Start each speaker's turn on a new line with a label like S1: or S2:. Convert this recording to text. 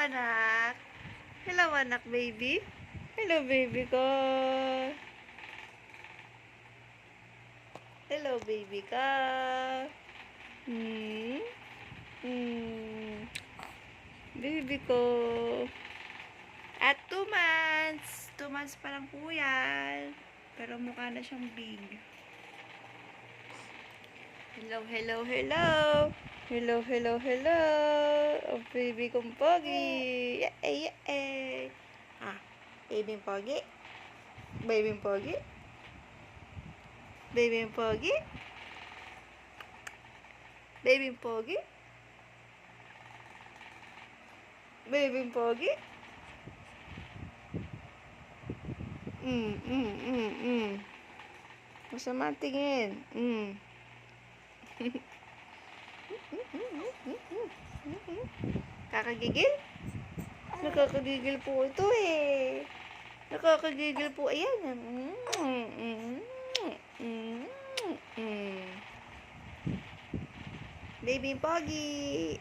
S1: anak. Hello, anak, baby. Hello, baby ko. Hello, baby ka. Baby ko. At 2 months. 2 months pa lang po yan. Pero mukha na siyang big. Hello, hello, hello. Hello, hello, hello. Oh, baby kong pogi. Yay, yay. Ah, baby pogi. Baby pogi. Baby pogi. Baby pogi. Baby pogi. Masama tingin. Kakagigil? Nakakagigil po ito eh. Nakakagigil po. Ayan. Baby Pogi.